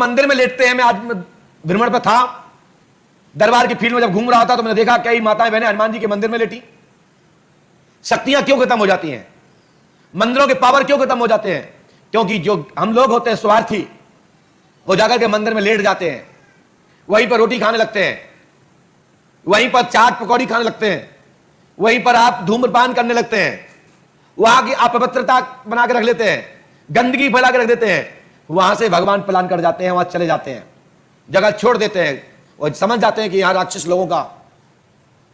मंदिर में लेटते हैं। मैं आज भ्रमण पर था, दरबार की फील्ड में जब घूम रहा था तो मैंने देखा कई माताएं बहनें हनुमान जी के मंदिर में लेटी। शक्तियां क्यों खत्म हो जाती हैं? मंदिरों के पावर क्यों खत्म हो जाते हैं? क्योंकि जो हम लोग होते हैं स्वार्थी, वो जाकर के मंदिर में लेट जाते हैं, वहीं पर रोटी खाने लगते हैं, वहीं पर चाट पकौड़ी खाने लगते हैं, वहीं पर आप धूम्रपान करने लगते हैं, वहां की अपवित्रता बना के रख लेते हैं, गंदगी फैला के रख देते हैं। वहां से भगवान पलायन कर जाते हैं, वहां चले जाते हैं, जगह छोड़ देते हैं और समझ जाते हैं कि यहां राक्षस लोगों का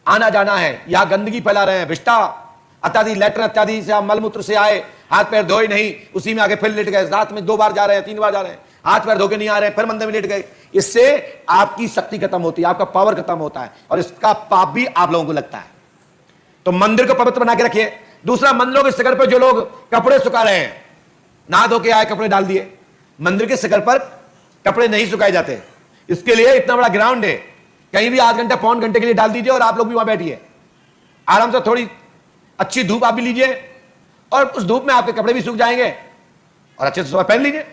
आना जाना है, यहां गंदगी फैला रहे हैं, विष्टा इत्यादि, लेटर इत्यादि से मलमूत्र से आए, हाथ पैर धोए नहीं, उसी में आगे फिर लेट गए। रात में 2 बार जा रहे हैं, 3 बार जा रहे हैं, हाथ पैर धो के नहीं आ रहे हैं, फिर मंदिर में लेट गए। इससे आपकी शक्ति खत्म होती है, आपका पावर खत्म होता है और इसका पाप भी आप लोगों को लगता है। तो मंदिर को पवित्र बना के रखिए। दूसरा, मंदिरों के शिखर पर जो लोग कपड़े सुखा रहे हैं, नहा धो के आए, कपड़े डाल दिए, मंदिर के शिखर पर कपड़े नहीं सुखाए जाते। इसके लिए इतना बड़ा ग्राउंड है, कहीं भी आध घंटा पौन घंटे के लिए डाल दीजिए और आप लोग भी वहां बैठिए आराम से, थोड़ी अच्छी धूप आप भी लीजिए और उस धूप में आपके कपड़े भी सूख जाएंगे और अच्छे से सुबह पहन लीजिए।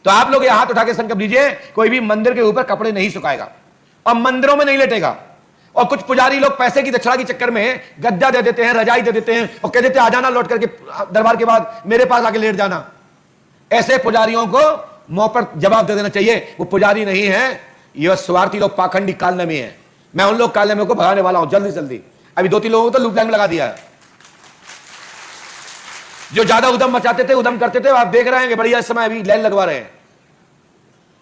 तो आप लोग ये हाथ उठा के संकल्प लीजिए, कोई भी मंदिर के ऊपर कपड़े नहीं सुखाएगा और मंदिरों में नहीं लेटेगा। और कुछ पुजारी लोग पैसे की दक्षिणा के चक्कर में गद्दा दे देते हैं, रजाई दे देते हैं और कह देते हैं आ जाना लौट करके दरबार के बाद मेरे पास आके लेट जाना। ऐसे पुजारियों को मुंह पर जवाब दे देना चाहिए, वो पुजारी नहीं है, ये स्वार्थी लोग, पाखंडी कालनेमी है। मैं उन लोग कालनेमी को भगाने वाला हूं जल्दी जल्दी। अभी 2-3 लोगों को तो लूप लाइन लगा दिया है। जो ज्यादा उदम मचाते थे, उदम करते थे, आप देख रहे हैं बढ़िया इस समय अभी लाइन लगवा रहे हैं,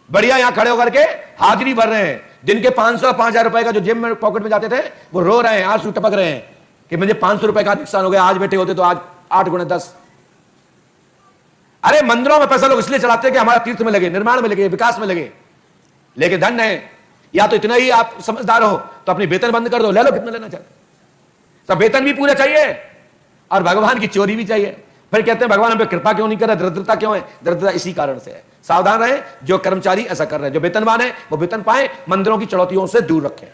बढ़िया यहां खड़े होकर के हाजिरी भर रहे हैं। दिन के 500-5000 रुपए का जो जेब में पॉकेट में जाते थे, वो रो रहे हैं, आंसू टपक रहे हैं कि मुझे 500 रुपए का नुकसान हो गया, आज बैठे होते तो आज 8 गुणे 10। अरे मंदिरों में पैसा लोग इसलिए चलाते हैं कि हमारा तीर्थ में लगे, निर्माण में लगे, विकास में लगे। लेकिन धन है, या तो इतना ही आप समझदार हो तो अपनी वेतन बंद कर दो, ले लो कितना लेना चाहते, सब वेतन भी पूरा चाहिए और भगवान की चोरी भी चाहिए। फिर कहते हैं भगवान हम पे कृपा क्यों नहीं कर रहा, दरिद्रता क्यों है? दरिद्रता इसी कारण से है। सावधान रहे, जो कर्मचारी ऐसा कर रहे हैं, जो वेतनवान है वो वेतन पाए, मंदिरों की चुनौतियों से दूर रखें।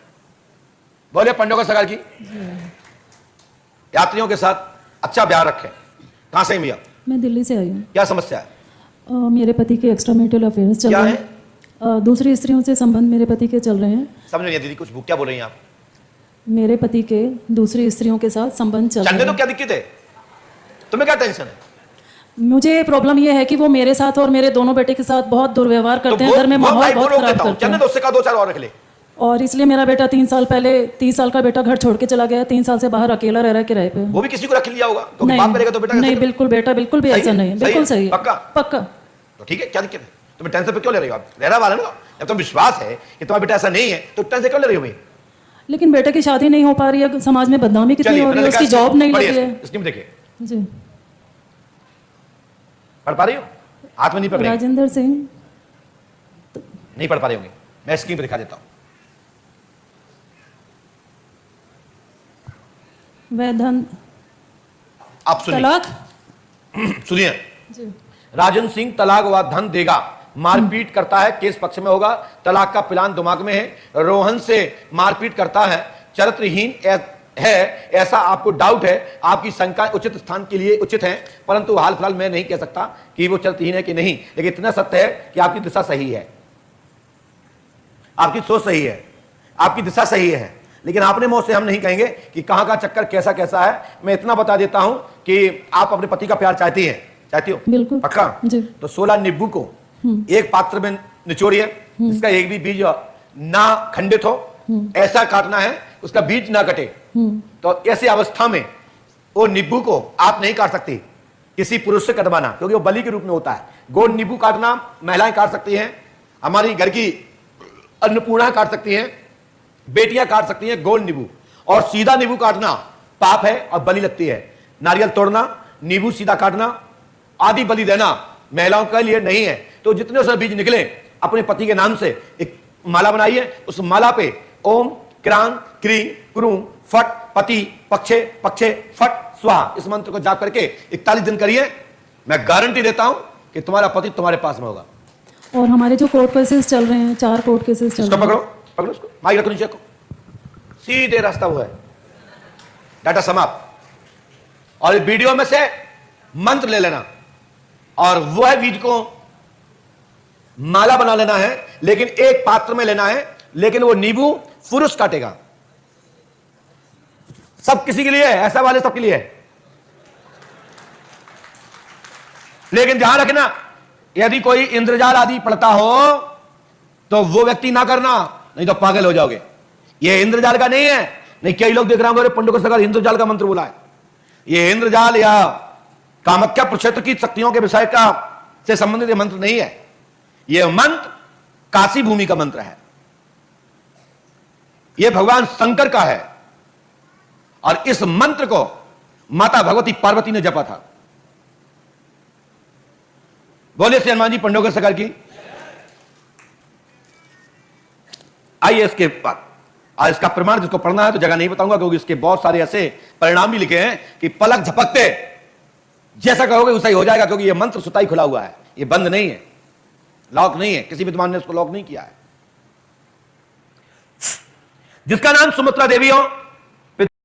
बोले पंडों सरकार की यात्रियों के साथ अच्छा व्यवहार रखें। कहां से भैया? मैं दिल्ली से आई हूँ। क्या समस्या है? मेरे पति के एक्स्ट्रा मैरिटल अफेयर्स चल रहे हैं, दूसरी स्त्रियों से संबंध मेरे पति के चल रहे हैं। समझ नहीं दीदी, कुछ क्या बोल रही हैं आप? मेरे पति के दूसरी स्त्रियों के साथ संबंध चल रहे हैं। तो क्या दिक्कत है? तुम्हें क्या टेंशन है? मुझे प्रॉब्लम यह है कि वो मेरे साथ और मेरे दोनों बेटे के साथ बहुत दुर्व्यवहार करते हैं, घर में माहौल बहुत खराब करते हैं। उससे का 2-4 और रख ले। और इसलिए मेरा बेटा 3 साल पहले, 30 साल का बेटा घर छोड़ के चला गया, 3 साल से बाहर अकेला रह किराए पे। वो भी किसी को रख लिया होगा, क्योंकि बाप करेगा तो बेटा नहीं, बिल्कुल बेटा बिल्कुल भी ऐसा नहीं है, बिल्कुल सही है, पक्का पक्का। तो ठीक है, क्या दिक्कत है? तुम्हें टेंशन पे क्यों ले रही हो आप? रहना वाला ना, जब तुम विश्वास है कि तुम्हारा बेटा ऐसा नहीं है तो टेंशन क्यों ले रही हो भाई? लेकिन बेटे की शादी नहीं हो पा रही है, समाज में बदनामी कितनी हो रही है, उसकी जॉब नहीं लगी है। स्कीम देखिए जी, पढ़ पा रही हो? हाथ में नहीं पकड़, राजेंद्र सिंह नहीं पढ़ पा रही होंगी, मैं स्क्रीन पे दिखा देता हूं। वह धन आप सुनिए, तलाक सुनिए, जी, राजेंद्र सिंह तलाक व धन देगा, मारपीट करता है, केस पक्ष में होगा, तलाक का प्लान दिमाग में है, रोहन से मारपीट करता है, चरित्रहीन है ऐसा आपको डाउट है, आपकी शंका उचित स्थान के लिए उचित है, परंतु हाल फिलहाल मैं नहीं कह सकता कि वो चरित्रहीन है कि नहीं। लेकिन इतना सत्य है कि आपकी दिशा सही है, आपकी सोच सही है, आपकी दिशा सही है, लेकिन आपने मुंह से हम नहीं कहेंगे कि कहां का चक्कर कैसा कैसा है। मैं इतना बता देता हूं कि आप अपने पति का प्यार चाहती हैं, चाहती हो? बिल्कुल पक्का? तो 16 नींबू को एक पात्र में निचोड़िए, इसका एक भी बीज ना खंडित हो, ऐसा काटना है उसका बीज ना कटे। तो ऐसी अवस्था में वो नींबू को आप नहीं काट सकती, किसी पुरुष से कटवाना, क्योंकि वो बलि के रूप में होता है। गोल नींबू काटना महिलाएं काट सकती हैं, हमारी घर की अन्नपूर्णा काट सकती हैं, बेटियां काट सकती हैं गोल नींबू। और सीधा नींबू काटना पाप है और बलि लगती है। नारियल तोड़ना, नींबू सीधा काटना आदि बलि देना महिलाओं के लिए नहीं है। तो जितने उसमें बीज निकले, अपने पति के नाम से एक माला बनाइए, उस माला पे ओम क्रांत क्रीं क्रूं फट पति पक्षे पक्षे फट स्वाहा इस मंत्र को जाप करके 41 दिन करिए। मैं गारंटी देता हूं कि तुम्हारा पति तुम्हारे पास में होगा। और हमारे जो कोर्ट केसेस चल रहे हैं, 4 कोर्ट केसेस चल रहे हैं। पकड़ो उसको, माइक रखो नीचे को, सीधे रास्ता हुआ है, डाटा समाप्त। और वीडियो में से मंत्र ले लेना और वह बीज को माला बना लेना है, लेकिन एक पात्र में लेना है, लेकिन वो नींबू पुरुष काटेगा। सब किसी के लिए है, ऐसा वाले सबके लिए है। लेकिन ध्यान रखना, यदि कोई इंद्रजाल आदि पड़ता हो तो वो व्यक्ति ना करना, नहीं तो पागल हो जाओगे। ये इंद्रजाल का नहीं है। नहीं, कई लोग देख रहे होंगे पंडित को सरकार इंद्रजाल का मंत्र बोला है। ये इंद्रजाल या कामाख्या प्रक्षेत्र की शक्तियों के विषय का से संबंधित मंत्र नहीं है। यह मंत्र काशी भूमि का मंत्र है। यह भगवान शंकर का है और इस मंत्र को माता भगवती पार्वती ने जपा था। बोले श्री हनुमान जी पंडों के सरकार की। आइए इसके बाद, आज इसका प्रमाण जिसको पढ़ना है तो जगह नहीं बताऊंगा, क्योंकि इसके बहुत सारे ऐसे परिणाम भी लिखे हैं कि पलक झपकते जैसा कहोगे वैसा ही हो जाएगा, क्योंकि यह मंत्र स्वतः ही खुला हुआ है, यह बंद नहीं है, लॉक नहीं है, किसी विद्वान ने इसको लॉक नहीं किया है। जिसका नाम सुमित्रा देवी हो,